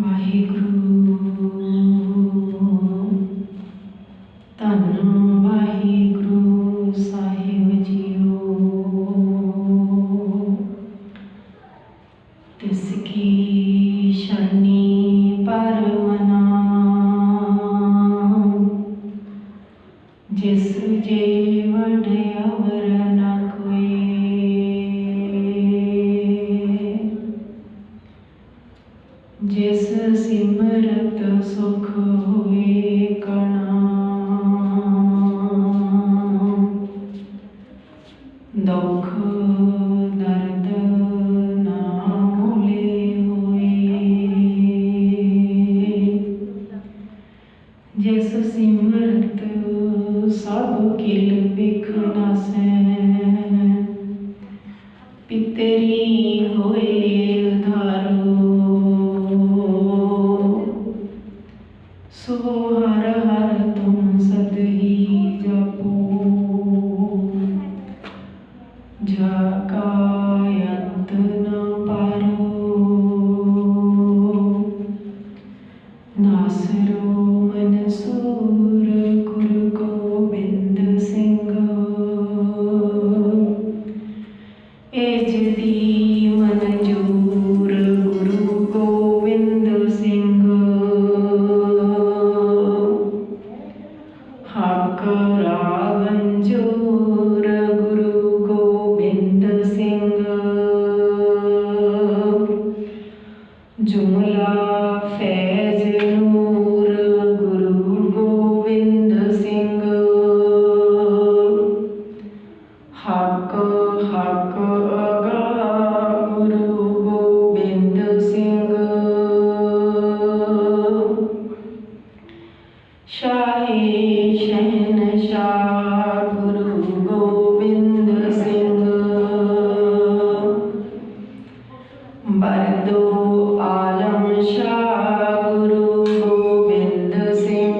वाहिगुरु धन वाहिगुरु साहिब जियो तिसकी शरणी परमना जिस जे वडे अवर न कोई जिस सिमरत सुख हुए कणा दुख दर्द ना भूले हुए जिस सिमरत सब किल बिख नासै पितरी होए उधारो सो हर हर तुम सद ही जपो जाका अंत न पारो नासरो मनसूर गुरु गोबिंद सिंह एज दी मंजूर गुरु गोबिंद सिंह हक रावंजूर गुरु गोबिंद सिंह जुमला फैज नूर गुरु गोबिंद सिंह हक हक अगा गुरु गोबिंद सिंह शाहे शहनशाह गुरु गोबिंद सिंह बरदो आलम शाह गुरु गोबिंद सिंह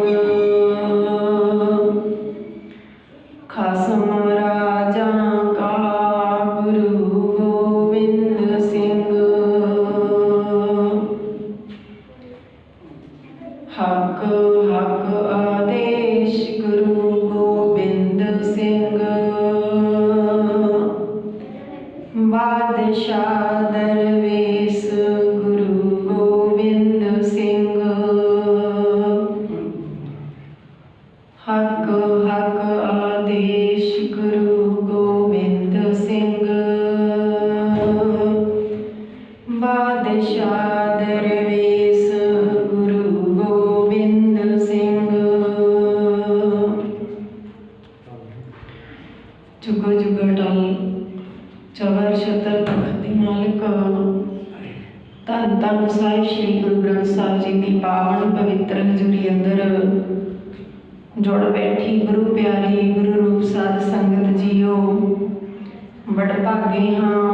खसम राजा का गुरु गोबिंद सिंह हक हक आदेश गुरु गोबिंद सिंह बादशाह दरवेश गुरु गोबिंद सिंह हक हक आदेश गुरु गोबिंद सिंह बादशाह दरवेश गुरु गोबिंद सिंह जुगो जुगो टल चवर छतर तखती मालिक धन धन साहिब श्री गुरु ग्रंथ साहिब जी की पावन पवित्र हजूरी अंदर जुड़ बैठी गुरु प्यारी गुरु रूप साध संगत जीओ बड़ भागे हाँ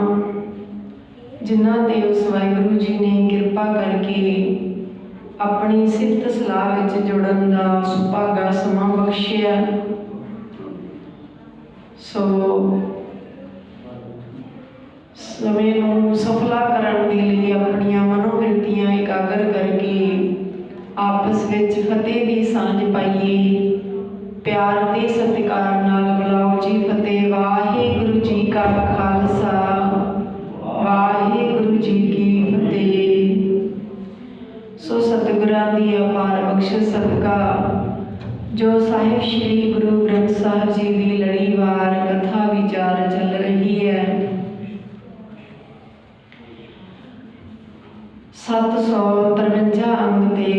जिन्हां ते उस वाहिगुरु जी ने कृपा करके अपनी सिफत सलाह विच जुड़न दा सुभागा समा बख्शिया सो समय नूं सफला करन दे लई अपनियां मनोवृत्तियां एकागर करके आपस विच फतेह दी सांझ पाइए प्यार ते सत्कार नाल बुलाओ जी फतेह वाहिगुरु जी का खालसा वाहिगुरु जी की फतेह सो सतगुरां दी अपार बख्शिश सदका जो साहिब श्री गुरु ग्रंथ साहिब जी की लड़ीवार कथा विचार चल रही है 753 अंग ते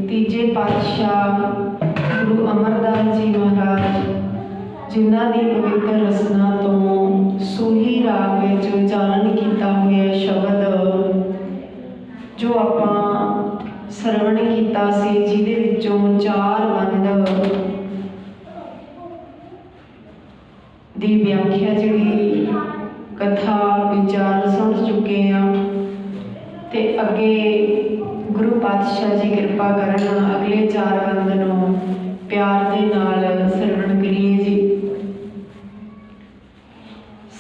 तीजे पातशाह गुरु अमरदास जी महाराज जिन्हां दी पवित्र रसना तो सूही राग विच उचारण किया हुआ शब्द जो आपां सरवण किया सी जिहदे विचों 4 बंद दी व्याख्या जिहड़ी कथा विचार सुन चुके हैं ते अगे गुरु पातशाह जी कृपा करन अगले 4 बंद नूं प्यार दे नाल सरवण करिए जी।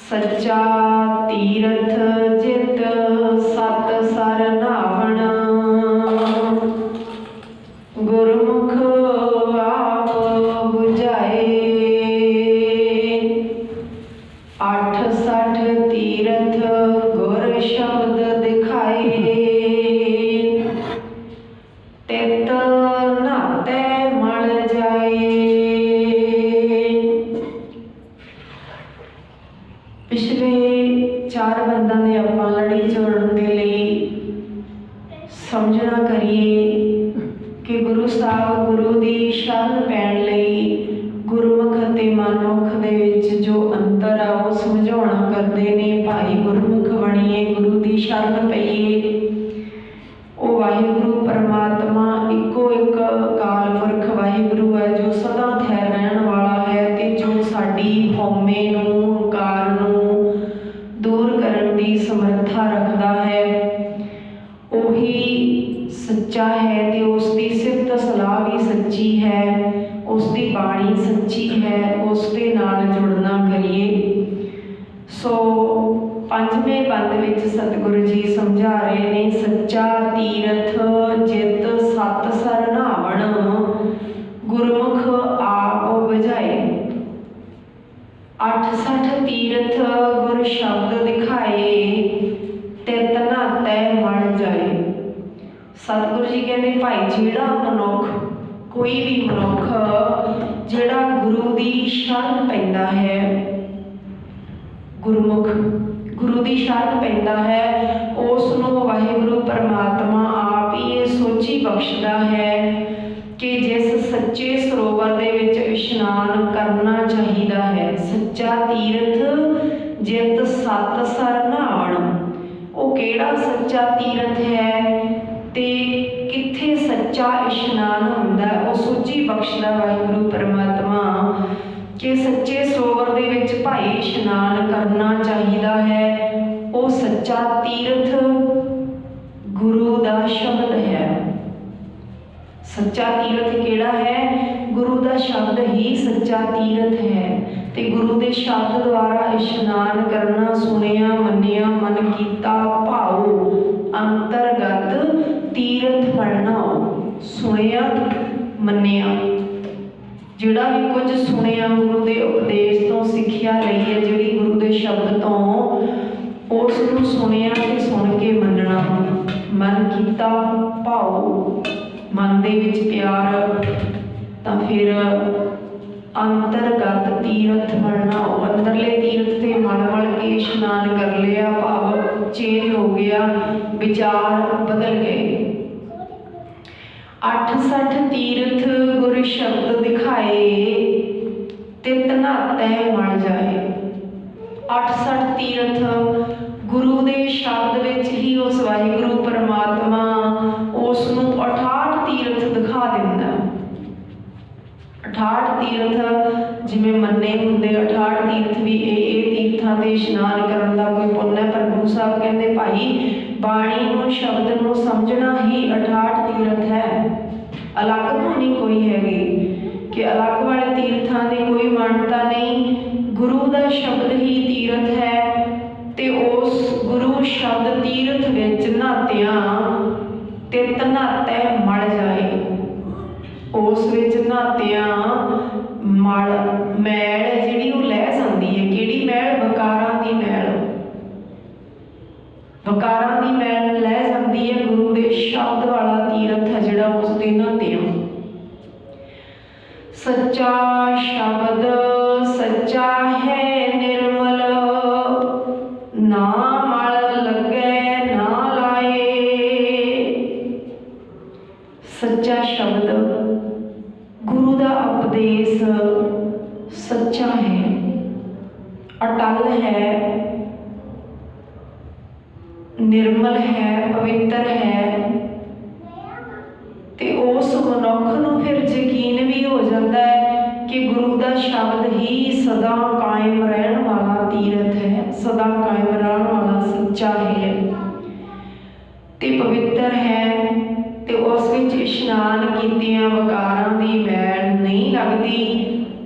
सच्चा तीरथ जित सत सर नावण समझना करिए कि गुरु साहब गुरु की शरण पैण लई गुरमुख ते मनमुख दे विच जो अंतर आ वो समझाउणा करदे ने। भाई गुरमुख बणीए, गुरु की शरण पईए। वो वाहिगुरु परमात्मा इको एक काल पुरख वाहिगुरु है जो सदा ठहर रहन वाला है ते जो साडी हौमे नूं हंकार नूं दूर करन दी समर्था रखदा है। ओही सच्चा है ते उसकी सिफत सलाह भी सच्ची है, उसकी बाणी सच्ची है। उसके नाल जुड़ना करिए। सो पंजवें बंद विच सतगुरु जी समझा रहे ने, सच्चा तीरथ जित सत सर नहावण गुरमुख आप बुझाए। 68 तीरथ गुर शब्द दिखाए तित नहाते मल जाए। सतगुरु जी कहते भाई जिहड़ा मनुख, कोई भी मनुख जिहड़ा गुरु की शरण पैंदा है, गुरमुख गुरु की शरण पैंदा है, उसनों वाहिगुरु परमात्मा आप ही ये सोची बख्शदा है कि जिस सच्चे सरोवर दे विच इशनान करना चाहिदा है। सच्चा तीरथ जित सत सर नहावण, वो केड़ा सच्चा तीरथ है ते कित्थे सच्चा इशनान हुंदा है, वो सोची बख्शदा वाहिगुरु परमात्मा कि सच्चे सरोवर दे विच भाई इशनान करना चाहिदा है। वो सच्चा तीरथ गुरु दा शब्द है। सच्चा तीरथ केड़ा है? गुरु दा शब्द ही सच्चा तीरथ है। ते गुरु दे शब्द द्वारा इशनान करना, सुनिया मन्निया मन कीता भाव अंतरगत तीरथ पढ़ना। सुनिया मन्निया, जिहड़ा भी कुछ सुनिया गुरु के उपदेश तो सिक्ख्या लई है, जिहड़ी गुरु के शब्द तो उसनूं सुनिया ते सुन के मनना। मन कीता भाव, मन दे विच प्यार, तां फिर अंतरगत तीरथ मलना। अंदरले तीरथ से मल मल के इशनान कर लिया, भाव चेंज हो गया, विचार बदल गए। 68 तीरथ गुर शब्द दिखाए तित नहाते मल जाए। 68 तीरथ गुरु दे शब्द विच ही उस वाहिगुरु परमात्मा उसनूं 68 तीरथ दिखा दिंदा। 68 तीरथ जिवें मन्ने हुंदे, 68 तीरथ भी ये तीर्थां ते इशनान करन दा कोई पुण्य है। पर गुरु साहब कहंदे भाई बाणी नूं शब्द नूं समझना ही 68 तीरथ है। अलग तो नहीं कोई हैगी कि अलग वाले तीर्थां की कोई मानता नहीं। गुरु दा शब्द ही तीरथ है ते उस गुरु शब्द तीरथ विच नहातियां तित नहाते मल जाए। उस विच नहातियां मल मैल जिहड़ी वो लह जांदी है। किहड़ी मैल? वकारां दी मैल। वकारां दी मैल लह जांदी है। गुरु दे शब्द वाला तीरथ है जिहड़ा उस दे नहातियां। सच्चा शब्द सच्चा है निर्मल, ना मल लगे ना लाए। सच्चा शब्द गुरु दा उपदेश सच्चा है, अटल है, निर्मल है, पवित्र है। ते उस मनुख नूं फिर यकीन भी हो जाता है कि गुरु दा शब्द ही सदा कायम रहन वाला तीरथ है, सदा कायम रहन वाला सच्चा है ते पवित्र है। ते उस विच इशनान कीतियां वकारां दी मैल नहीं लगदी,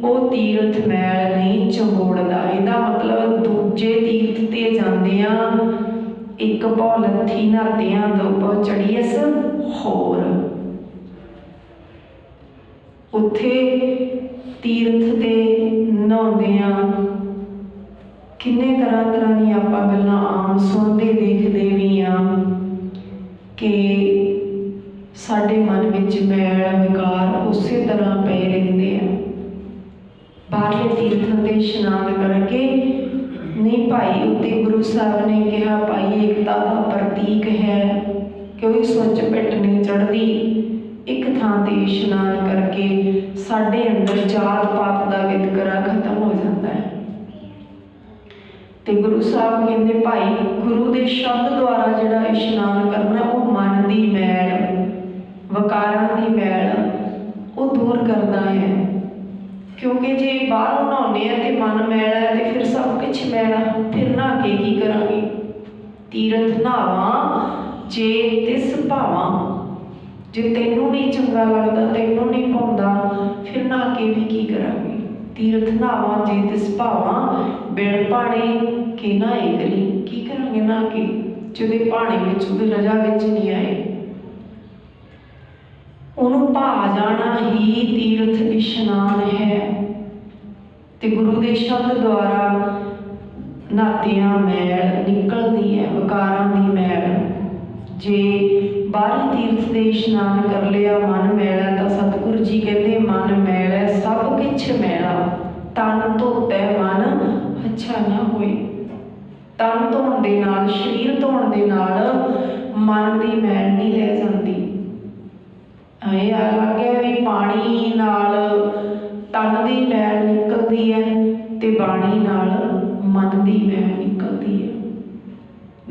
वो तीरथ मैल नहीं चंगोड़दा। इहदा मतलब दूजे तीर्थ ते जांदियां एक पौ लत्थी नहातियां दो पौ चढ़ीएस होर। उत्थे तीर्थ ते नहाउंदियां किन्ने तरह तरह दी आपां गल्लां आम सुणदे देखदे भी हाँ कि साडे मन विच मैल विकार उसे तरह पे रहिंदे आ। बाहरले तीर्थां ते इशनान करके नहीं भाई, उत्ते गुरु साहब ने कहा भाई एकता का प्रतीक है, कोई सुच पिट नहीं चढ़ती। एक थां ते इशनान करके साडे अंदर जात पात का वितकरा खत्म हो जाता है। तो गुरु साहब कहते भाई गुरु के शब्द द्वारा जिहड़ा इशनान करना वो मन की मैल वकारां की मैल वो दूर करता है। क्योंकि जे बाहरों नहाने तो मन मैला है तो फिर सब कुछ मैला, फिर नहा के की करांगे। तीरथ नहावा जे तिस भावा, जे तैनूं नहीं चंगा लगता तैनूं नहीं पाउंदा फिर नहा के भी की करांगे। तीरथ नहावा जे तिस भावा बिन भाणे के नहाए करी, की करांगे नहा के जिहदे भाणे विच उहदी रजा विच नहीं आए। उन्होंने भा जाना ही तीर्थ इशनान है। तो गुरु के शब्द द्वारा नातियां मैल निकलती है, वकारां की मैल। जे बाहरी तीर्थ से इशनान कर लिया मन मैला तो सतगुरु जी कहते मन मैला सब कुछ मैला, तन धोता मन अच्छा ना होए। तन धोण दे नाल शरीर धोण दे नाल मन की मैल नहीं रह जाती। ये अलग है भी पानी नाल तन की मैल निकलती है तो बाणी नाल मन की मैल निकलती है।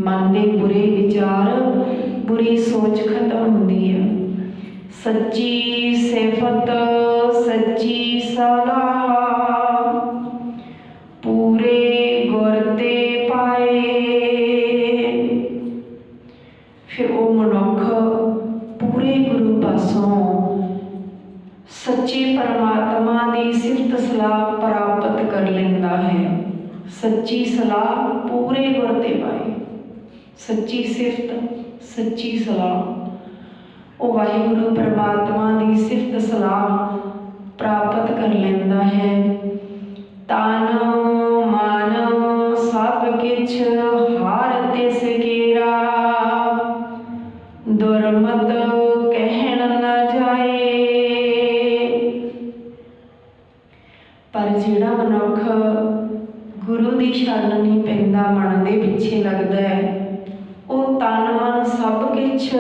मन के बुरे विचार बुरी सोच खत्म होती है। सच्ची सिफत सच्ची सलाह पूरे गुर ते पाए। फिर वो मनुख पूरे गुरु पासों सच्चे परमात्मा की सिफत सलाह प्राप्त कर लेंदा है। सच्ची सलाह पूरे गुर ते पाए, सच्ची सिफत सच्ची सलाह वो वाहिगुरु परमात्मा की सिफत सलाह प्राप्त कर लेंदा है। तन मन सब किछ हार तिस केरा, दुरमत कहन न जाए। पर जिहड़ा मनुख गुरु की शरण नहीं पैंदा, मन के पिछे लगता है, वो तन मन सब किछ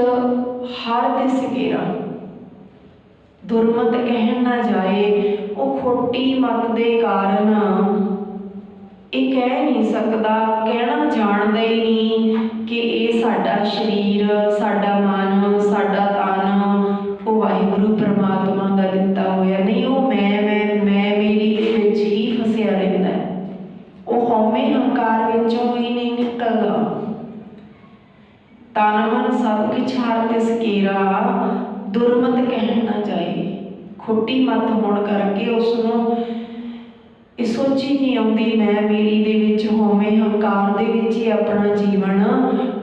हार तिस केरा, दुरमत कहन ना जाए। वो खोटी मत के कारण ये कह नहीं सकता, कहना जानता ही नहीं कि ये साडा शरीर साडा मन साडा तन वो वाहिगुरु परमात्मा का दिता होया नहीं। वो मैं मेरी दे विच ही फसिया रहता है। वो हौमे हंकार विचों ही नहीं निकलता। तन मन सब कुछ हार तिस केरा, दुरमत कहन ना जाए। खोटी मत होने करके उसनों ये सोची नहीं आती मैं मेरी दे विच होवे हंकार दे विच ही अपना जीवन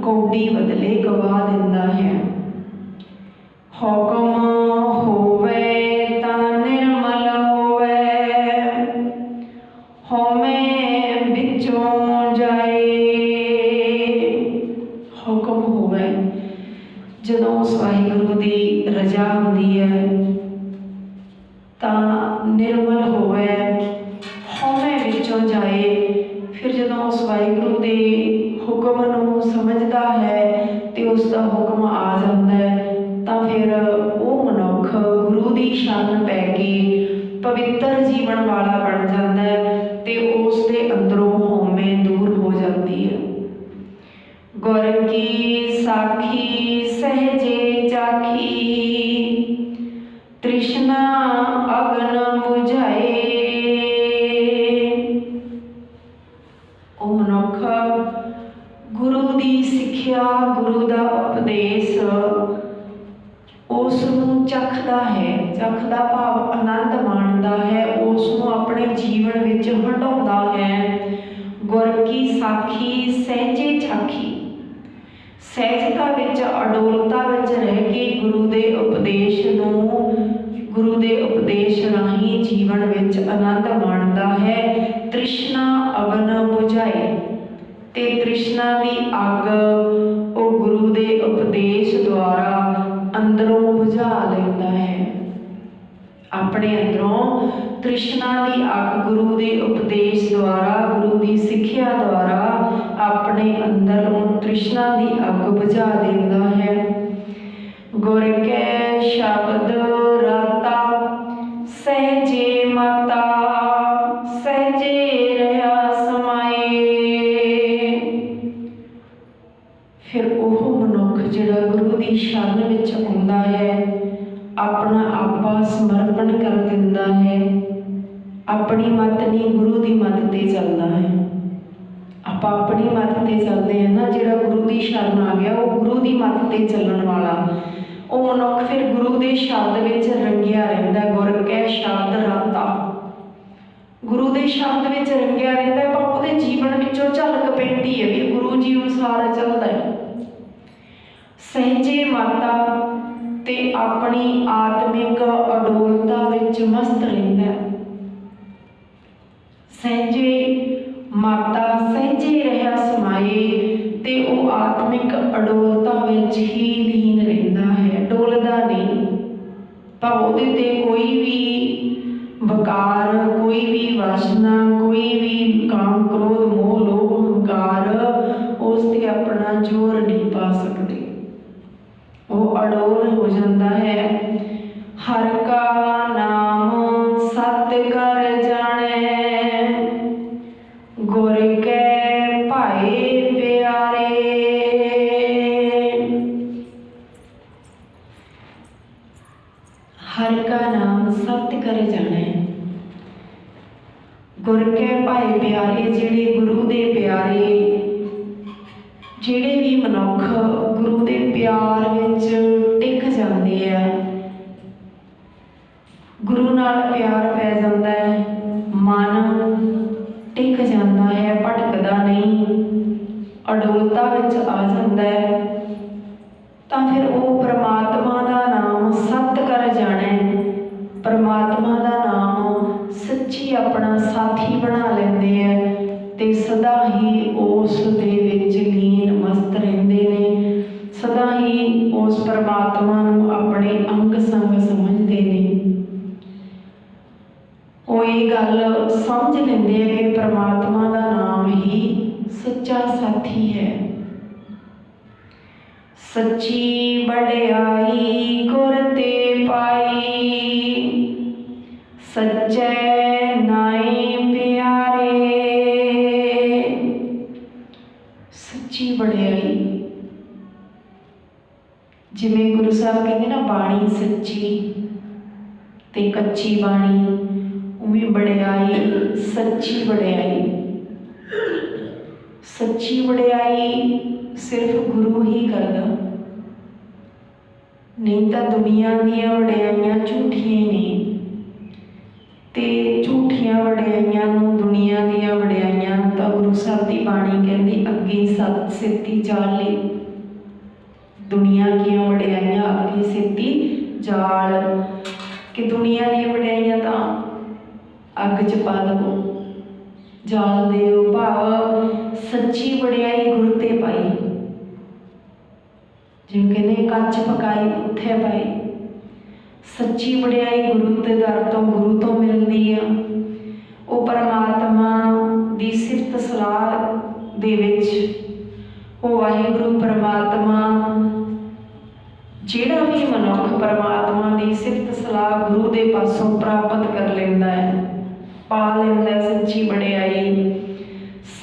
कौडी बदले गवा दिंदा है। हुक्म होवे तां निर्मल होवे, होवे विचों जाए। हुक्म होवे जदों उस वाहिगुरु की रजा होंदी है तां निर्मल होवे, होवे विचों जाए। फिर जदों उस वाहिगुरु के हुक्म नूं समझदा है तो उसका हुक्म आ जाता है, तो फिर वो मनुख गुरु की शरण पै के पवित्र जीवन वाला बन जाता है तो उसके अंदरों होमे दूर हो जाती है। गुर की साखी सहजे चाखी, तृष्णा अगन बुझाए। ओ मनुख गुरु की सिक्ख्या गुरु का उपदेश उसनूं चखदा है, चखदा भाव आनंद माणदा है, उसनूं अपने जीवन विच हंडाउंदा है। गुर की साखी सहजे चाखी, सहजता विच अडोलता विच रह के गुरु के उपदेश नूं गुरु के उपदेश राही जीवन विच आनंद माणदा है। तृष्णा अगन बुझाए, ते तृष्णा की अग वो गुरु के उपदेश द्वारा अंदरों बुझा लेंदा है। अपने अंदरों तृष्णा की अग गुरु के उपदेश द्वारा गुरु की सिक्ख्या द्वारा अपने अंदरों तृष्णा की अग बुझा देंदा है। गुर कै शब्द राता सहजे माता सहजे रहा समाए। फिर वो मनुख जिहड़ा गुरु की शरण विच आउंदा है, अपना आपा समर्पण कर दिंदा है, अपनी मत नहीं गुरु की मत ते चलता है। आप अपनी मत ते चलते हैं ना, जिहड़ा गुरु की शरण आ गया वो गुरु की मत ते चलण वाला वो मनुख फिर गुरु के शब्द विच रंगिया रहिंदा। गुर कै शब्द राता, गुरु के शब्द विच रंगिया रहिंदा, पर उहदे जीवन विचों झलक पैंदी है भी गुरु जी अनुसार चलदा है। सहजे माता ते अपनी आत्मिक अडोलता विच मस्त रहिंदा है। सहजे माता सहजे रहा समाए, ते वो आत्मिक अडोलता विच ही लीन रहिंदा है, डोलदा नहीं। भाव उहदे ते कोई भी वकार, कोई भी वासना, कोई भी काम क्रोध मोह लोभ हंकार उस ते अपना जोर नहीं पा सकते, वो अडोल हो जाता है। हर का नाम सत कर जाने, गुर कै भाए प्यारे। हर का नाम सत्य कर जाने, गुर कै भाए प्यारे। जिहड़े गुरु दे प्यारे, जिहड़े भी मनुख गुरु दे प्यार विच टिक जाते हैं, गुरु नाल प्यार पै जाता है, मन टिक जाता है, भटकदा नहीं, अडोलता विच आ जाता है, तो फिर वो परमात्मा का नाम सत कर जाने, परमात्मा का नाम सच्ची अपना साथी बना लेंदे हैं, ते सदा ही उस दे विच लीन मस्त रहिंदे ने, सदा ही उस परमात्मा नूं अपने अंग संग समझते हैं। वो ये गल समझ लेंदे हैं कि परमात्मा का नाम ही सच्चा साथी है। सच्ची वडियाई गुर ते पाई, सच्चे नाए प्यारे। सच्ची वडियाई, जिवें गुरु साहब कहते ना बाणी सच्ची ते कच्ची बाणी, उवें वडियाई सच्ची वडियाई। सच्ची वडियाई सिर्फ गुरु ही करदा, नहीं तो दुनिया दीयां वडियाइयां झूठियां ही नहीं, ते झूठियां वडियाइयां नूं दुनिया दीयां वडियाइयां तो गुरु साहब की बाणी कहती अग्गी सत सिੱਤੀ जाली। दुनिया की वडियाइयां अग्गी सिੱਤੀ जाल, कि दुनिया दी वडियाइयां तो अग च पा दो, जाल देओ। भाव सच्ची वडियाई गुरु ते पाई, जिवें कहने कच पकाई उत्थे पाई। सच्ची वडियाई गुरु के दर तो गुरु तो मिलती है। वो परमात्मा की सिफत सलाह दे विच वो वाहिगुरु परमात्मा, जिहड़ा भी मनुख परमात्मा की सिफत सलाह गुरु के पासों प्राप्त कर लेंदा है, पा लेंदा है सच्ची वडियाई,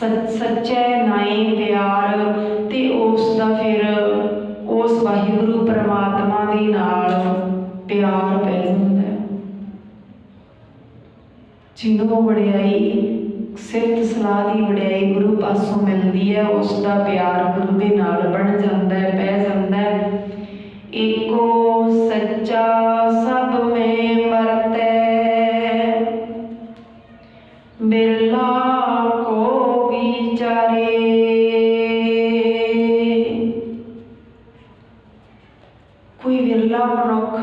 सच्चे नाए प्यार, ते उसका फिर उस वाहिगुरु परमात्मा दे नाल प्यार पै जांदा है। जिन्हों वडियाई सिफत सलाह की वडियाई गुरु पासों मिलती है, उसका प्यार गुरु के नाल बन जाता है, पै जाता है। एको सच्चा सब में वरतै, बिरला को विचारे। कोई विरला मनुख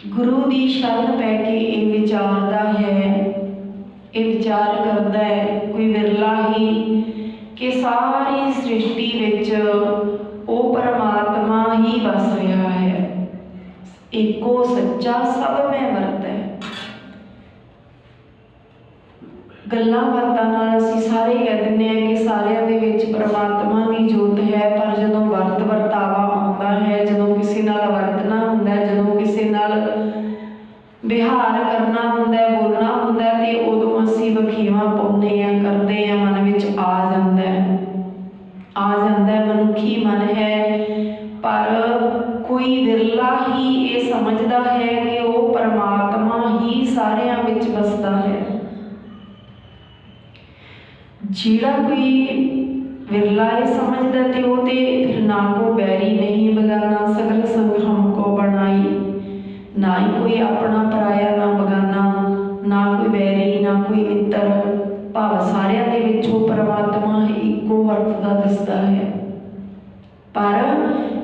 गुरु की शरण पै के ये विचारदा है, ये विचार करता है, कोई विरला ही कि सारी सृष्टि विच वो परमात्मा ही बस रहा है। एको सच्चा सब में वरतै। गल्लां बातां नाल असीं सारे कह दिंदे हैं कि सारिਆਂ ਦੇ ਵਿੱਚ परमात्मा की जोत है, पर जदों वरत वरतावा आउंदा है, जदों किसी नाल वरतना हुंदा है, जदों किसी नाल विहार करना हुंदा है, बोलना हुंदा है, ते उदों असीं वखीवा पाउने आ, करदे आ, मन विच आ जांदा है मनुखी मन है। पर कोई विरला ही ये समझदा है कि वो परमात्मा ही सारियां विच बसदा है। जिहड़ा कोई विरला ये समझदा ते वो ते फिर ना को बैरी नहीं बगाना, सगल संग हमको बनाई, ना ही कोई अपना पराया ना बगाना, ना कोई बैरी ना कोई मित्र, भाव सारियां दे विच वो परमात्मा इक्को वरतदा दिसदा है। पर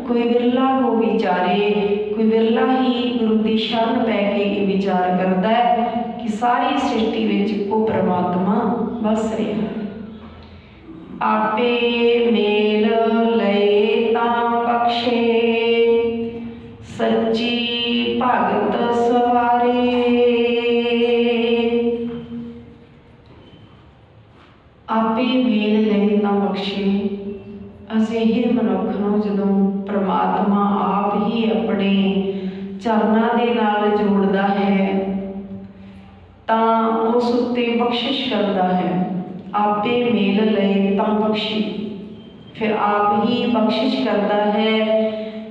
कोई विरला को विचारे, कोई विरला ही गुरु की शरण पै के विचार करता है कि सारी सृष्टि विच इक्को परमात्मा बस रहा। आपे मेल लए तां बख्शे, सच्ची भगत सवारे। आपे मेल लए तां बख्शे, अजिहे मनुख नूं जदों परमात्मा आप ही अपने चरनां दे नाल जोड़दा है तां उस उत्ते बख्शिश करदा है। आपे मेल लए तां बख्शे, फिर आप ही बख्शिश करता है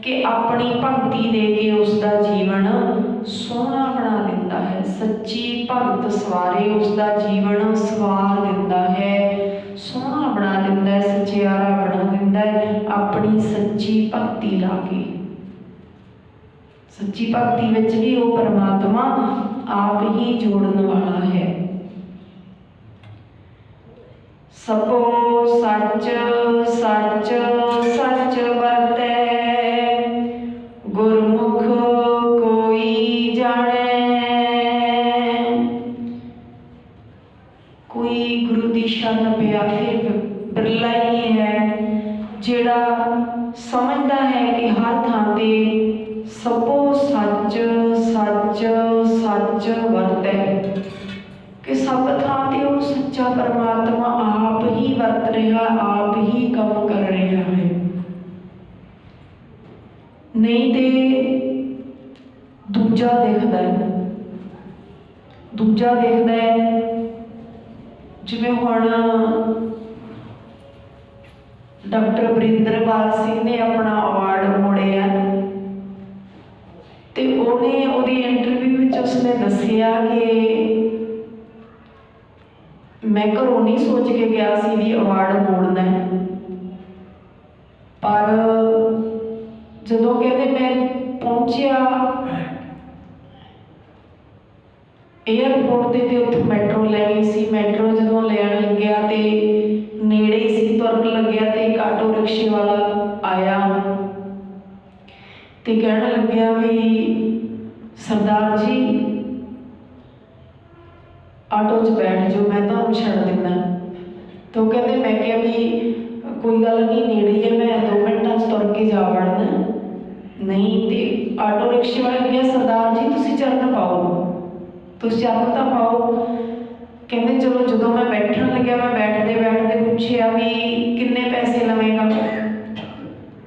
कि अपनी भगती दे के उसका जीवन सोहना बना दिंदा है। सच्ची भगत सवारे, उसका जीवन सवार दिंदा है, सोहना बना दिंदा है, सचियारा बना दिंदा है अपनी सच्ची भगती ला के। सच्ची भगती विच भी वो परमात्मा आप ही जोड़न वाला है। सबो सच सच सच वरतै, गुरमुख कोई जाने। कोई गुरु की शरण पिया फिर बिरला ही है जिहड़ा समझदा है कि हर थां ते सबो सच सच सच वरतै, कि सब थां ते वो सच्चा परमात्मा आप ही वरत रहा, आप ही काम कर रहा है। नहीं तो दूजा देखता है, जिवें हुण डॉक्टर वरिंदरपाल सिंह ने अपना अवार्ड मोड़िया, तो उन्हें उहदी इंटरव्यू में उसने दसिया कि मैं घरों नहीं सोच के गया सी भी अवार्ड मोड़ना है, पर जदों कहते मैं पहुंचिया एयरपोर्ट ते उत्थे मैट्रो लै गई सी। मैट्रो जदों लैन लग्या तो नेड़े ही सी, तुरन लग्या तो एक आटो रिक्शे वाला आया तो कहने लग्या भी सरदार जी आटो च बैठ जाओ, मैं तो छड़ देना। तो कहते मैं क्या भी कोई गल नहीं, नेड़े है, मैं 2 मिनटां च तुर के जा वड़ना। नहीं तो आटो रिक्शे वाले ने कहा सरदार जी तुसीं चरण पाओ, तुसीं चरण तो पाओ। कहते चलो जो मैं बैठन लग्या मैं बैठते बैठते पूछया भी किन्ने पैसे लवेगा।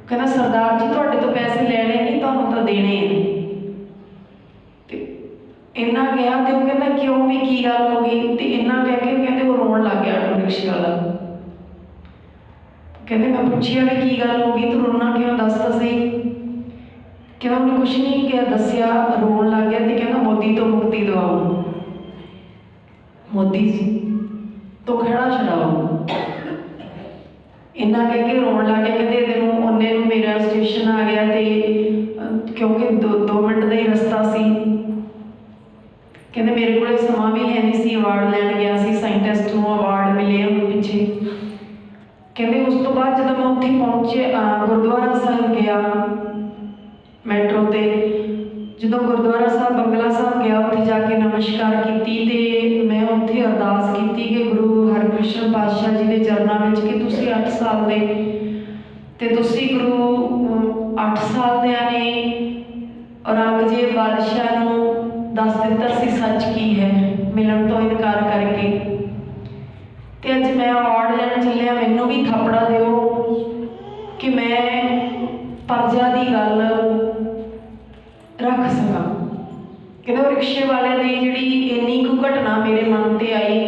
कहना सरदार जी तुहाडे तो पैसे लेने नहीं, तुहानूं तो देने हैं। इन्ना कहा तो वो कहता क्यों भी की गल हो गई, तो इन्ना कह के कहते वो रोन लग गया आटो रिक्शे वाला। कहते मैं पूछिया भी की गल हो गई, तो रोना क्यों, दस तो सही। कहना उन्हें कुछ नहीं क्या दसिया, रोन लग गया। तो कहना मोदी तो मुक्ति दवाओ, मोदी तो खड़ा छड़ाओ। इन्ना कह के रोन लग गया। कहते तेनों उन्ने मेरा स्टेशन आ गया, तो क्योंकि 2 मिनट का ही रस्ता सी। कहते मेरे को समा भी है नहीं सी, अवार्ड लैन गया सी, साइंटिस्ट को अवार्ड मिले हम पिछे। कहते उस तो बाद जब मैं उत्थे पहुंचे गुरुद्वारा साहब गया मैट्रो ते, जो गुरुद्वारा साहब बंगला साहब गया उत्थे जाके नमस्कार की, मैं उत्थे अरदास की कि गुरु हरकृष्ण पातशाह जी के चरणों में कि तुसीं 8 साल दे ते तुसीं गुरु 8 साल दियां ने औरंगजेब बादशाह नूं दस दिता सी सच की है मिलन तो इनकार करके। तो अज मैं अवार्ड लैन चलिया, मैनू भी थपड़ा दिओ कि मैं प्रजा की गल रख सकां। कहते रिक्शे वाले की जिहड़ी इन्नी कुछ घटना मेरे मन ते आई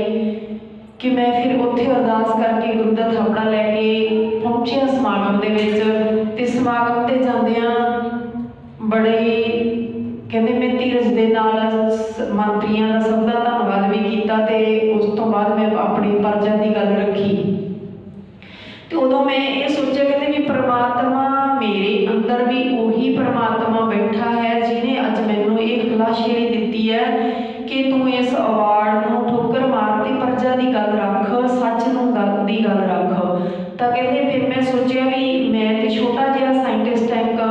कि मैं फिर उत्थे अरदास करके गुरु का थापड़ा लैके पहुंचिया समागम दे विच। ते समागम ते जांदियां बड़े कहते मैं धीरज दे नाल मंत्रियों का सब का धन्नवाद भी किया। ते उस तो बाद मैं अपनी परजा की गल रखी। तो उदों मैं ये सोचा कहते भी परमात्मा मेरे अंदर भी उही परमात्मा बैठा है जिन्हें अज मैनू ये खलाशेरी दी है कि तू इस अवार्ड नूं ठोकर मारती परजा की गल रख, सच नूं गल की गल रख। तो कहते फिर मैं सोचा भी मैं तो छोटा जिहा साइंटिस्ट है तो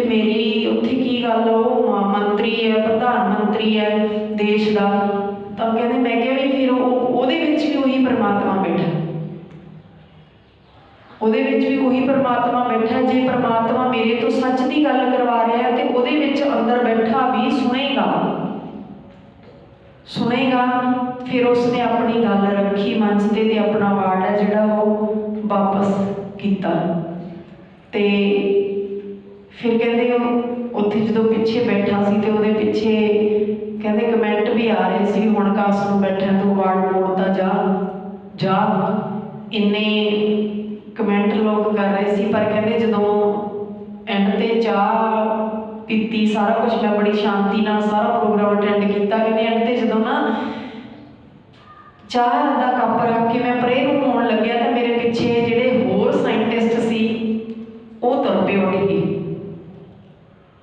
मेरी उत्थे की गल वो मंत्री है, प्रधानमंत्री है देश का। तो कहते मैं क्या भी फिर उहदे विच भी उही परमात्मा बैठा, उहदे विच भी उही परमात्मा बैठा। जे परमात्मा मेरे तो सच की गल करवा रहा है तो उहदे विच अंदर बैठा भी सुनेगा सुनेगा। फिर उसने अपनी गल रखी मंच ते अपना अवार्ड है जिहड़ा वो वापस किया। ते फिर कहते उत्थे जो पिछे बैठा सी तो उहदे पिछे कहते कमेंट भी आ रहे सी हुण कास नूं बैठा तू अवार्ड मोड़ता जा जा, इन्ने कमेंट लोग कर रहे सी। पर कहते जो एंड ते चाह पीती सारा कुछ मैं बड़ी शांति नाल सारा प्रोग्राम अटेंड किया। कहते एंड ते जो ना चाह का कप रख के मैं प्रे नूं होण लग्या तो मेरे पिछे जिहड़े होर साइंटिस्ट सी वो तुर पे उठ गए।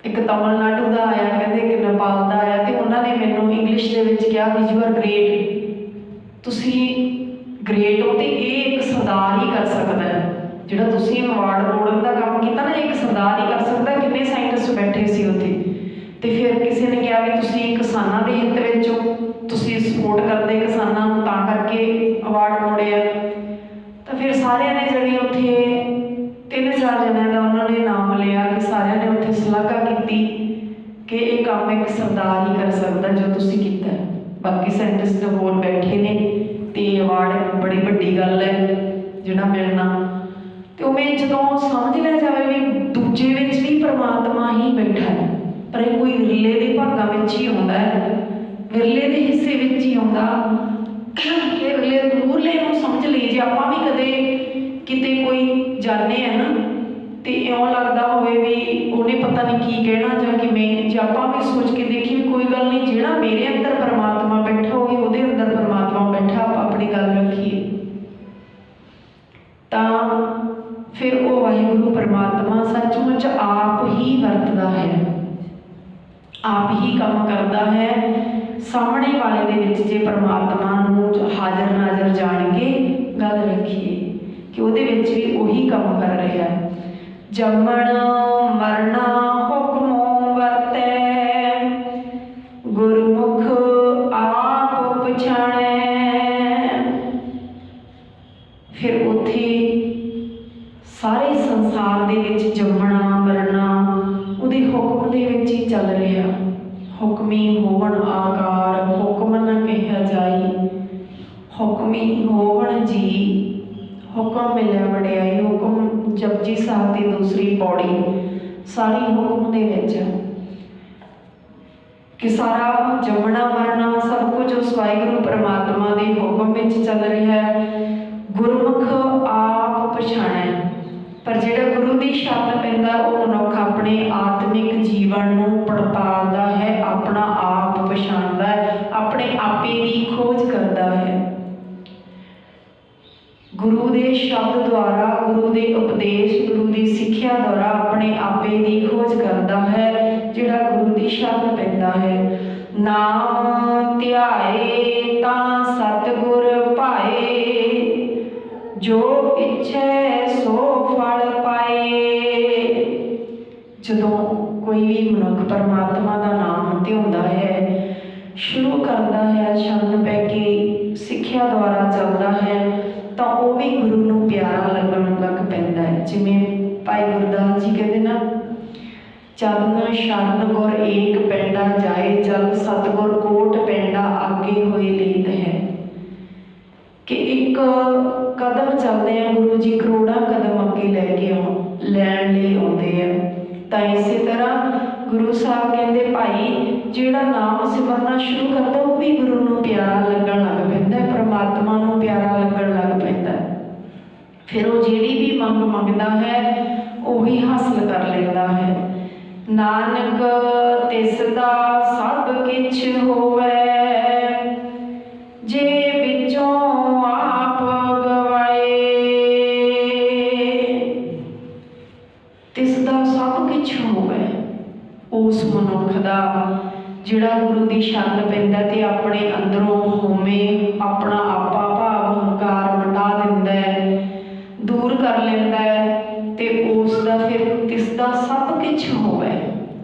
एक तमिलनाडु का आया, कहते एक नेपाल का आया, तो उन्होंने मैनू इंग्लिश के विच कहा भी यू आर ग्रेट, तुसी ग्रेट हो। तो ये एक सरदार ही कर सकता है जिहड़ा तुसी अवार्ड मोड़न का काम किया ना, एक सरदार ही कर सकता। कितने साइंटिस्ट बैठे सी उत्थे। तो फिर किसी ने कहा भी तुसी किसानों के हित विच हो, तुसी सपोर्ट करते किसानों को तां करके अवार्ड मोड़िया। तो फिर सारे ने जड़े उत्थे 3-4 जने का उन्होंने नाम लिया कि सारे ने उत्थे सलाह की कि ये काम एक सरदार ही कर सकता जो तुसी कीता है। बाकी साइंटिस्ट होर बैठे ने तो अवार्ड बड़ी वड्डी गल है जिहड़ा मिलना। तो मैं जो समझ लिया जाए भी दूजे विच भी परमात्मा ही बैठा है, पर कोई विरले के भागों में ही आता है, विरले के हिस्से विच ही आता। विरले दूरले समझ लीजिए आप भी कदे किते कोई जाने हैं ना तो इं लगता हो भी उन्हें पता नहीं की कहना ਜਾਂ किमें जे आप भी सोच के देखिए कोई गल नहीं, जिहड़ा मेरे अंदर परमात्मा बैठा होगी उहदे अंदर परमात्मा बैठा, आप अपनी गल रखिए। तो फिर वो वाहिगुरू परमात्मा सचमुच आप ही वरतदा है, आप ही काम करता है। सामने वाले दे विच जे परमात्मा नूं हाज़र नाज़र जान के गल रखिए कि उहदे विच भी उही काम कर रहा है। जमण मरना हुक्मों वरतै, गुरमुख आप पछाणै। फिर उत्थे सारे संसार दे विच जमना मरना उहदे हुक्म दे विच ही चल रहा। हुक्मी होवण आकार हुक्म न कहा जाई, हुक्मी होवण जी हुक्म मिलिया वडियाई। हुक्म जपजी साहब की दूसरी पौड़ी सारी हुक्म दे विच कि सारा जमना मरना सब कुछ उस वाहिगुरू परमात्मा के हुक्म विच चल रहा है। गुरमुख आप पछाणै, पर जिहड़ा गुरु की शरण पैंदा वो मनुख अपने आत्मिक जीवन नूं पड़तालदा है, अपना आप पछाणदा है, अपने आपे की खोज करता है। गुरु के शब्द द्वारा गुरु के उपदेश गुरु की सिक्ख्या द्वारा अपने आपे की खोज करता है। जिहड़ा गुरु की शरण पैंदा है नाम ध्याए तां सतगुर पाए, जो इच्छै सो फल पाए। जदों कोई भी मनुख परमात्मा का नाम ध्याउंदा है, शुरू करता है, शरण पै के सिक्ख्या द्वारा चलता है, तो वह भी गुरु नूं प्यारा लगन लग पैंदा है। जिवें भाई गुरदास जी कहते ना, चरण शरण गुर एक पैंडा जाए, जल सतगुर कोट पैंडा आगे होए लीत है। कि एक कदम चलते हैं गुरु जी करोड़ों कदम अगे लैके लैन लई आउंदे हैं। तो इस तरह गुरु साहब कहते भाई जिहड़ा नाम सिमरना शुरू करता वो भी गुरु नूं प्यारा लगन लग पैंदा, परमात्मा नूं प्यारा लगन लग पैंदा। फिर वो जिहड़ी भी मंग मंगदा है उही हासिल कर लैंदा है। नानक तिसदा सब किछ होवै, जे विचों आप गवाए। तिसदा सब किछ होवै उस मनुख दा जिहड़ा गुरु की शरण पैंदा ते अपने अंदरों होमे अपना आपा भाव हंकार मिटा दिंदा है, दूर कर लैंदा है। ते उस दा फिर तिसदा सब किछ होवै,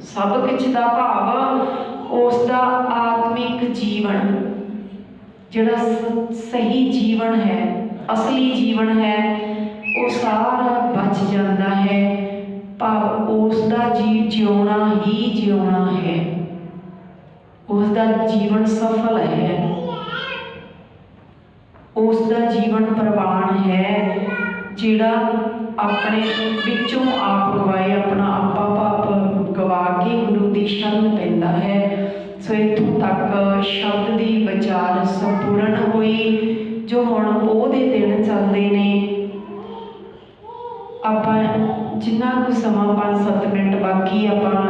सब किछ दा भाव उस दा आत्मिक जीवन जिहड़ा सही जीवन है, असली जीवन है, वो सारा बच जाता है। भाव उसका जिउना ही जिउना है, उसका जीवन सफल है, उसका जीवन प्रवान है जिहड़ा अपने विचों आप गवाए, अपना आपा भाव गवा के गुरु की शरण पैंदा है। सो इत्थों तक शब्द की विचार संपूर्ण हुई। जो हुण पोह दे दिन चलते ने, आपां जिन्ना कुछ समा 5-7 मिनट बाकी आपां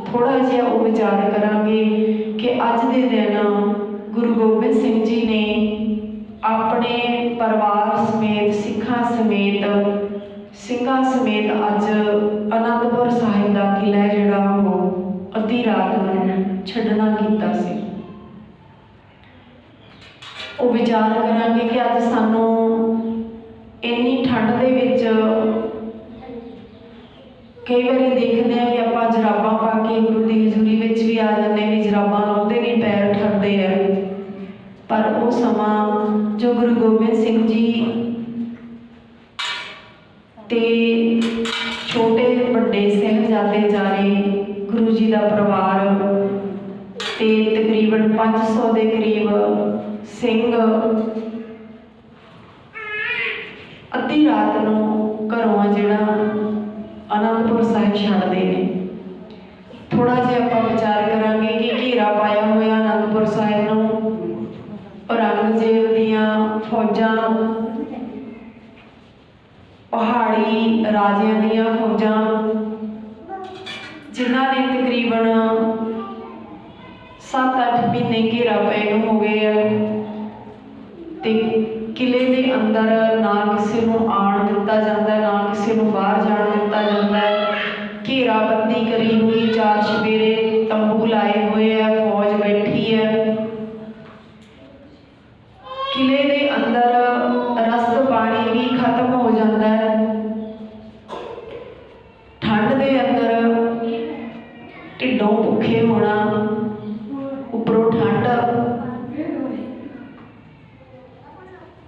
थोड़ा जिहा वो विचार करांगे कि अज दे दिन गुरु गोबिंद सिंह जी ने अपने परिवार समेत सिखां समेत ਸਿੰਘਾਂ समेत अज आनंदपुर साहिब का किला जिहड़ा वो अद्धी रात नूं छड्डना कीता सी। वो विचार करांगे कि अज सानूं इन्नी ठंड दे विच कई बारी देखते हैं कि आप जराबां पा के गुरु की हजूरी में भी आ जाते भी जराबां लाउंदे नहीं, पैर ठरदे है। पर वो समा जो गुरु गोबिंद सिंह जी ते छोटे बड़े साहिबजादे जारे गुरु जी का परिवार ते तकरीबन 500 के करीब सिंह अद्धी रात नूं घरों जिहड़ा आनंदपुर साहिब छड्डदे ने। थोड़ा जिहा आपां विचार करांगे कि घेरा पाया होया आनंदपुर साहिब नूं औरंगजेब दीआं फौजां, पहाड़ी राजियां दीआं फौजां, जिन्हां ने तकरीबन 7-8 महीने घेरा पए नूं हो गए है ते किले दे अंदर ना किसी नूं आण दिता जाता है, ना किसी नूं बाहर जाण दिता जाता है। घेराबंदी करी हुई, 4 चफेरे तंबू लाए हुए है, फौज बैठी है। किले दे अंदर रस्त पानी भी खत्म हो जाता है। ठंड दे अंदर ढिडों भुखे होना, उपरों ठंड,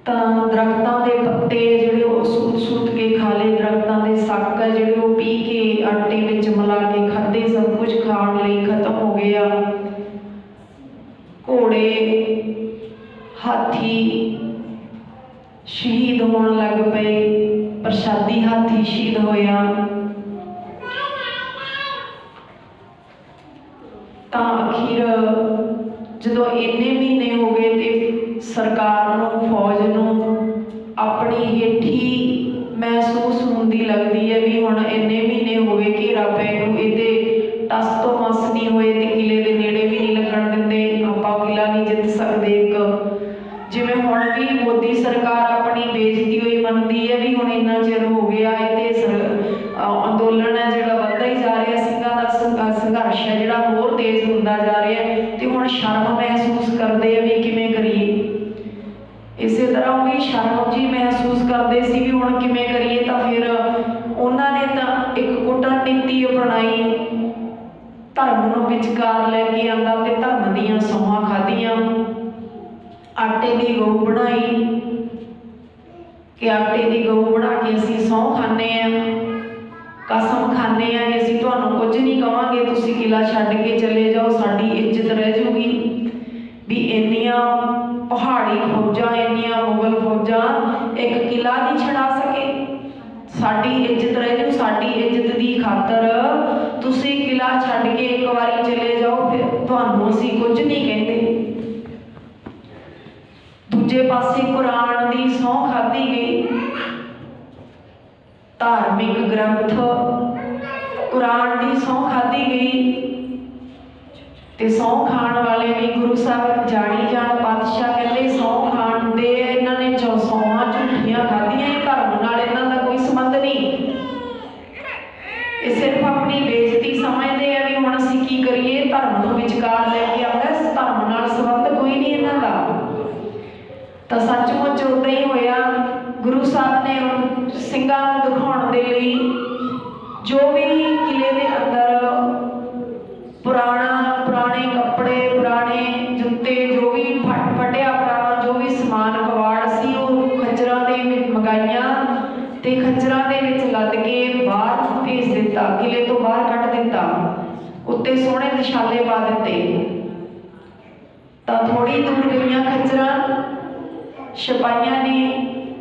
दरख्तों के पत्ते जिहड़े वो सूट के खा ले, दरख्तों के सक है जिहड़े वो पी के आटे विच मिला के खाधे, सब कुछ खाण लई खत्म हो गया। घोड़े हाथी शहीद होने लग पे, प्रसादी हाथी शहीद होया। तां अखीर जदों इन्ने महीने हो गए तो सरकार नूं, फौज नूं अपनी हेठी महसूस होंदी लगती है भी हुण इन्ने महीने हो गए घेरा पै नूं, इहदे टस तो मस नहीं होए ते किले दे नेड़े भी नहीं लगण दिंदे, आपां किला नहीं जित सकदे। जिवें हुण भी मोदी सरकार अपनी बेइज्जती हुई मनदी है भी हुण इन्ना चिर हो गया अंदोलन है जिहड़ा वधदा ही जा रहा, ਸਿੰਘਾਂ ਦਾ संघर्ष है जिहड़ा होर तेज हुंदा जा रहा है ते हुण शर्म महसूस करदे आ भी किवें करिए। इस तरह भी शर्म जी महसूस करते सी भी हुण किवें करिए। तां फिर उन्होंने तो एक कूटनीति अपनाई, धर्म नूं विचकार लैके आंदा ते धर्म दीआं सौहां खाधियां, आटे की गऊ बनाई कि आटे की गऊ बना के असीं सौं खाने, कसम खाने कि असीं तुहानूं कुछ नहीं कहांगे, तुसीं किला छड्ड के चले जाओ, साडी इज्जत रह जूगी। भी इन्नियां पहाड़ी फौजां, इन्नियां मुगल फौजां एक किला नहीं छड़ा सके। साडी इज्जत रह जू, साडी इज्जत की खातर तुसी किला छड्ड के एक बारी चले जाओ, फिर तुहानू असीं कुछ नहीं कहते। दूजे पासे कुरान की सौं खाधी गई, धार्मिक ग्रंथ कुरान की सौं खाधी गई, ते सौं खाण वाले भी गुरु साहब जानी जान पातशाह कहते सौं खाण दे इन्हां ने सौंहां झूठियां खाधियां, धर्म नाल इन्हां दा कोई संबंध नहीं, ये सिर्फ अपनी बेइज्जती समझते हैं भी हुण असीं की करिए, धर्म नूं विचकार लैके आउंदा, धर्म नाल संबंध कोई नहीं इन्हां दा। तां सचमुच उदां ही होया, गुरु साहब ने सिंघां नूं दिखाउण दे लई जो भी किले दे अंदर पुराने कपड़े, पुराने जुत्ते, जो भी फटिया पुराना जो भी समान कवाड़ सी वो खच्चरां दे विच मंगाइयां ते खच्चरां दे विच लद के बाहर भेज दिता, किले तो बाहर कढ़ दिता, उत्ते सोहणे निशाले पा दिते। तां थोड़ी दूर गईयां खच्चरां, सिपाहियां ने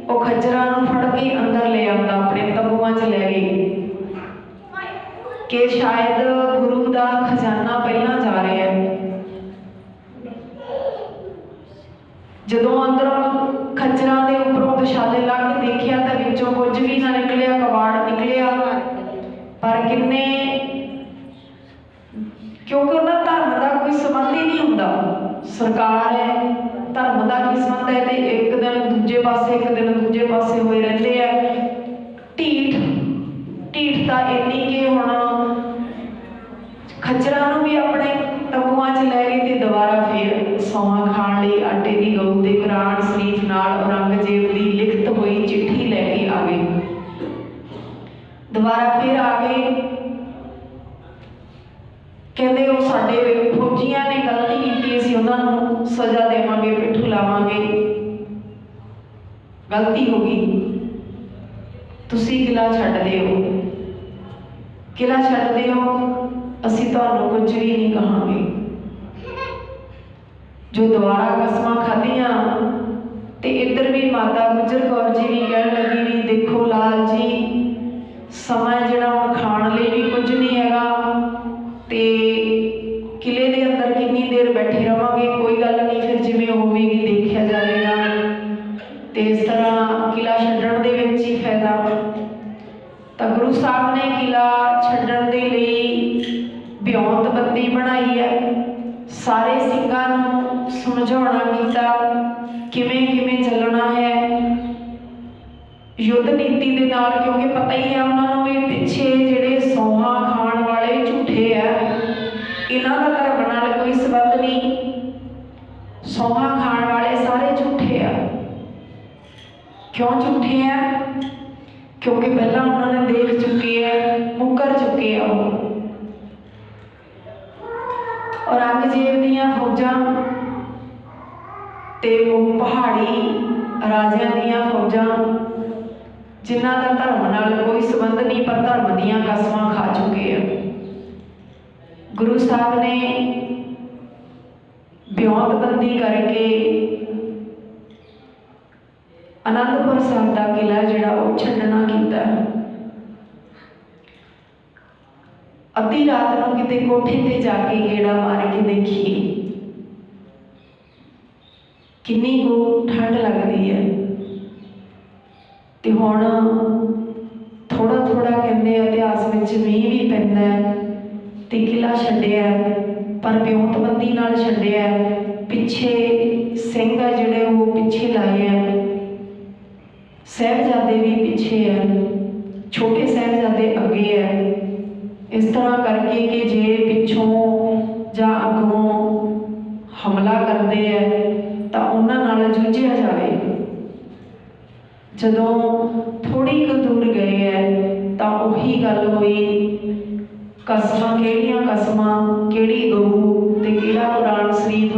वो खच्चरां नूं फड़ के अंदर ले आंदा, अपने तंबूआं च ले गए कि शायद गुरु का खजाना पहला जा रहा है। जदों अंदरों खच्चरां दे उपरों विछाले ला के देखिया तो विचों कुछ भी ना निकलिया, कवाड़ निकलिया, पर किन्ने क्योंकि उन्होंने धर्म का कोई संबंध ही नहीं होंदा, सरकार है धर्म का की संबंध है, तो एक दिन दूजे पासे एक दिन दूजे पासे होए रहते हैं। ढीठता इन्नी कि हुण खच्चरां नूं भी अपने तंबूआं च लै गए ते दोबारा फिर सौंहां खाण लई आटे की गऊ ते कुरान शरीफ नाल औरंगजेब की लिखत हुई चिट्ठी लैके आ गए, दोबारा फिर आ गए। कहते वो साडे फौजियां ने गलती की, असीं उन्हां नूं सज़ा देवांगे, पिट्ठू लावांगे, गलती हो गई, तुसीं किला छड्ड दिओ, किला छड्ड दिओ, असीं तुहानूं कुछ भी नहीं कहांगे। जो दोबारा कसमां खाधियां ते इधर भी माता गुजर कौर जी भी कहण लगी भी देखो लाल जी, समा जिहड़ा हुण खाण लई भी कुछ नहीं हैगा, ते किले दे अंदर कितनी देर बैठे रहांगे, कोई गल नहीं, फिर जिवें होवेगी देखिया जाएगा, ते इस तरह किला छड्डण दे विच ही फायदा। तो गुरु साहब ने किला छड्डण दे लई बियोंत बंदी बनाई है, सारे सिंघां नूं समझाउणा कीता किवें किवें चलना है युद्ध नीति दे नाल, क्योंकि पता ही है उन्होंने भी पिछे जिहड़े सौंहां खाण वाले झूठे है, इन्हां दा धर्म नाल कोई संबंध नहीं, सौंहां खाण वाले सारे झूठे है। क्यों झूठे हैं? क्योंकि पहला उन्होंने देख चुके हैं, मुकर चुके हैं वो। औरंगजेब दीयां फौजां ते वो पहाड़ी राजियां दीयां फौजां जिन्हां दा धर्म नाल कोई संबंध नहीं, पर धर्म दीयां कसमां खा चुके हैं। गुरु साहब ने बियोंतबंदी करके आनंदपुर साहब का किला जिहड़ा वो छड्डना कीता। अद्धी रात नूं किते कोठे ते जाके गेड़ा मार के देखिए किन्नी को ठंड लगती है, ते हुण थोड़ा थोड़ा कहते इतिहास में मीह भी पैंदा है, ते किला छड्डिया पर बियोंतबंदी नाल छड्डिया, पिछे सिंह है जिहड़े वो पिछे लाए हैं, साहिबजादे भी पीछे है, छोटे साहिबजादे अगे है, इस तरह करके कि जे पिछों जा अगों हमला करते हैं तो उन्हां नाल जूझिया जाए। जदों थोड़ी कुछ दूर गए है तो उही गल हुई, कसमां केड़ियां कसमां, केड़ी गऊ ते केड़ा कुरान शरीफ,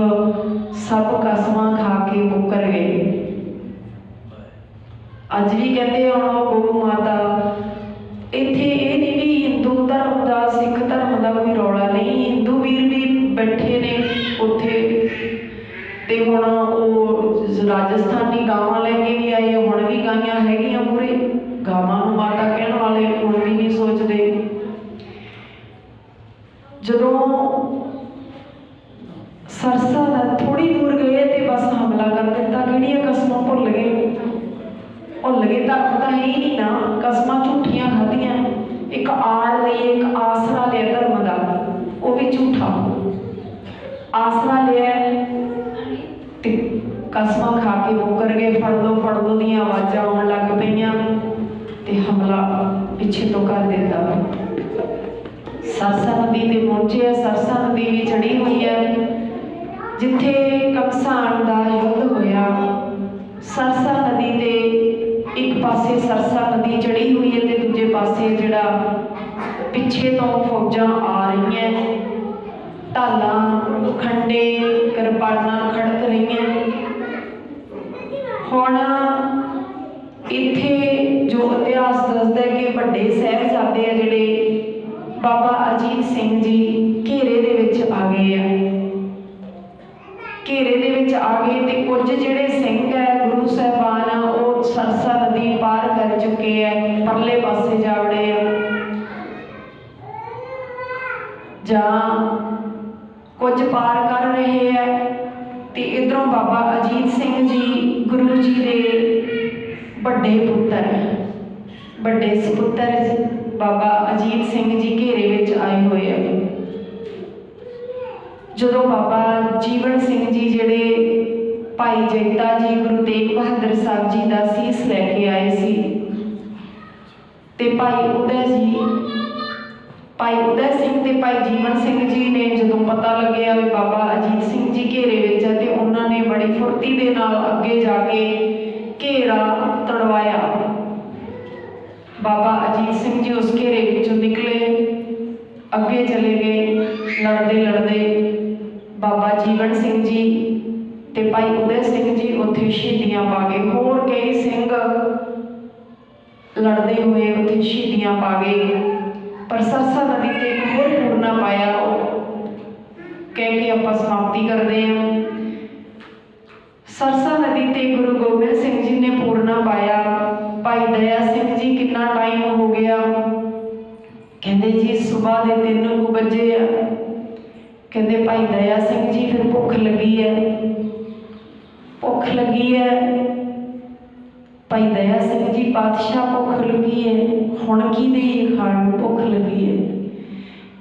सब कसमां खा के मुकर गए। अज भी कहते हुण गौ माता इत्थे ये नहीं भी हिंदू धर्म का सिख धर्म का कोई रौला नहीं, हिंदू वीर भी बैठे ने उत्थे, ते हुण वो राजस्थानी गावां लैके भी आए, हुण भी गाइयां हैगियां मूरे, गावां नूं माता जदों सरसा थोड़ी दूर गए तो बस हमला कर दिता। किहड़ियां कसमां भुल गए धर्म तो है ही नहीं ना, कसमां झूठियां खाधियां। एक आड़ लई, एक आसरा लिया धर्म का, वो भी झूठा। आसरा लिया ते कसमां खा के मुकर गए। फड़ दो दी आवाज़ां आउण लग पईयां ते हमला पिछे तो कर दिता। सरसा नदी ते पहुंचे। सरसा नदी भी चढ़ी हुई है जिथे कमसान का युद्ध होया। सरसा नदी ते एक पासे सरसा नदी चढ़ी हुई है ते दूजे पासे जिहड़ा पिछे तो फौजां आ रही हैं, ढालां खंडे किरपानां खड़क रही हैं। हुण इत्थे जो इतिहास दसदा है कि वड्डे साहिबजादे आ जिहड़े बाबा अजीत सिंह जी घेरे दे विच आ गए हैं। घेरे दे विच आ गए ते कुछ जिहड़े सिंह है गुरु साहिबान वो सरसा नदी पार कर चुके हैं, परले पासे जा वड़े हैं। जां कुछ पार कर रहे हैं ते इधरों बाबा अजीत सिंह जी गुरु जी दे बड़े पुत्र, बड़े सपुत्र बाबा अजीत सिंह जी घेरे विच आए हुए हैं। जदों बाबा जीवन सिंह जी जिहड़े भाई जैता जी गुरु तेग बहादुर साहब जी का सीस लैके आए सी ते भाई उदय सिंह ते भाई जीवन सिंह जी ने जदों पता लग्या भी बाबा अजीत सिंह जी घेरे विच है ते उन्होंने बड़ी फुर्ती दे नाल अगे जाके घेरा तड़वाया। बाबा अजीत सिंह जी उस घेरे विचों निकले, अगे चले गए। लड़ते लड़ते बाबा जीवन सिंह जी ते भाई उदय सिंह जी उत्थे शहीदियां पा गए। होर कई सिंह लड़ते हुए उत्थे शहीदियां पा गए। पर सरसा नदी ते एक होर पूरना पाया कह के आपां समाप्ति करते हैं। सरसा नदी ते गुरु गोबिंद सिंह जी ने पूरना पाया। भाई दया सिंह जी कितना टाइम हो गया, कहते जी सुबह के 3 बजे आ। कहते भाई दया सिंह जी फिर भुख लगी है, भुख लगी है। भाई दया सिंह जी पातशाह भुख लगी है, हुण की देईए खाण नूं, भुख लगी है।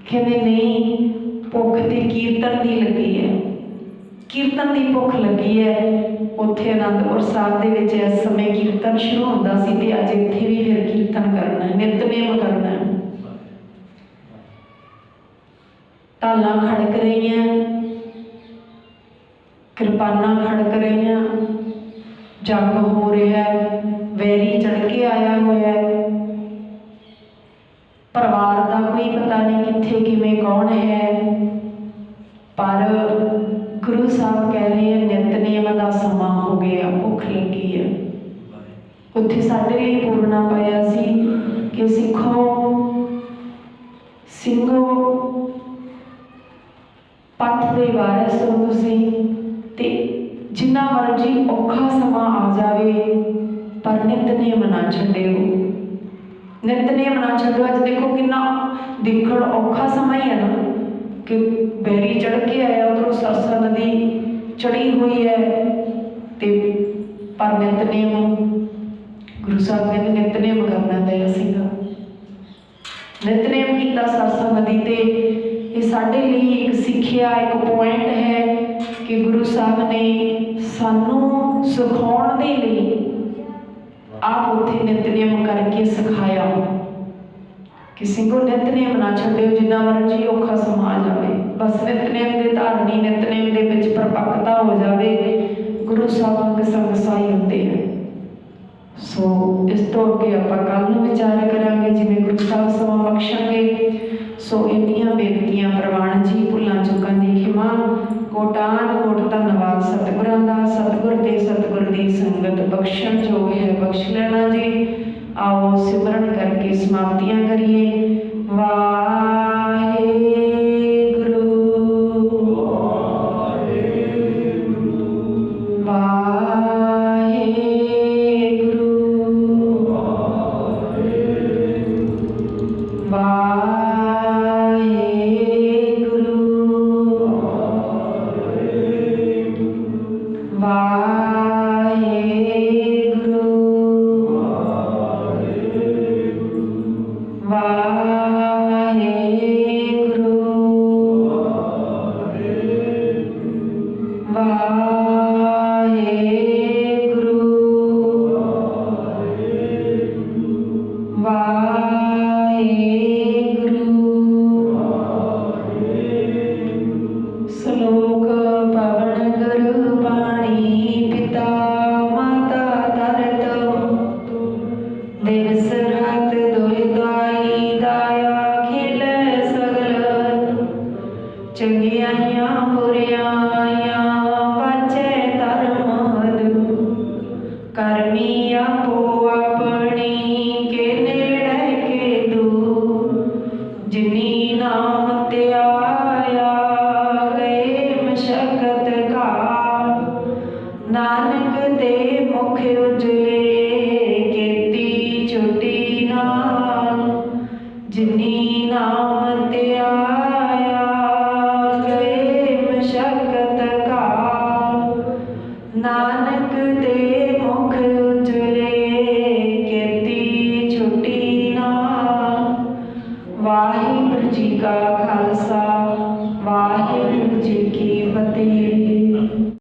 कहते नहीं, भुख तो कीर्तन की लगी है, कीर्तन की भुख लगी है। उत्थे आनंदपुर साहब दे विच इस समय कीर्तन शुरू होंदा सी ते अज इत्थे भी फिर कीर्तन करना है, नितनेम करना है। ढालां खड़क रही हैं, किरपानां खड़क रही हैं, जंग हो रहा है, वैरी चढ़ के आया हुआ है। परिवार का कोई पता नहीं कित्थे किवें कौन है, पर गुरु साहब कह रहे हैं नितनेम का समा हो गया, भुख लगी है। उत्थे साडे लई पूरना पाया सी कि ਸਿੰਘੋ पंथ के वारिस हो तुसीं ते जिन्ना मर्जी औखा समा आ जाए पर नितनेम ना छड्डिओ, नितनेम ना छड्डिओ। अज देखो कितना देखण औखा समा ही है ना कि बैरी चढ़ के आया, उधरों सरसा नदी चढ़ी हुई है ते पर नितनेम गुरु साहब कहते नितनेम करना दया सिंह, नितनेम किया सरसा नदी ते। ये साडे लिए एक सिक्ख्या, एक पॉइंट है कि गुरु साहब ने सानू सिखाउण दे लई आप उत्थे नितनेम करके सिखाया कि ਸਿੰਘੋ नितनेम ना छड्डिओ, जिन्ना मर्जी औखा समा आ जाए, बस नितनेम के धारनी नितनेम के विच परपक्ता हो जाए। गुरु साहब अंग संग साई होंदे हैं। सो इस तो अगे आपां कल नूं विचार करांगे जिवें गुरु साहब समा बख्शणगे। सो इन्नियां बेनतियां प्रवान जी, भुलां चुकां दी खिमा, कोटान कोट धन्नवाद सतगुरां दा। सतगुर ते सतगुर दी संगत बख्शण जोग है बख्श लेना जी। आओ सिमरन करके समाप्तियां करिए। वाहेगुरु वाहेगुरु वाहेगुरु चंगियाइयां बुरियाइयां पाछे धर्म करमी आपो अपनी के नेड़े के दूर जिनी नाम ते आया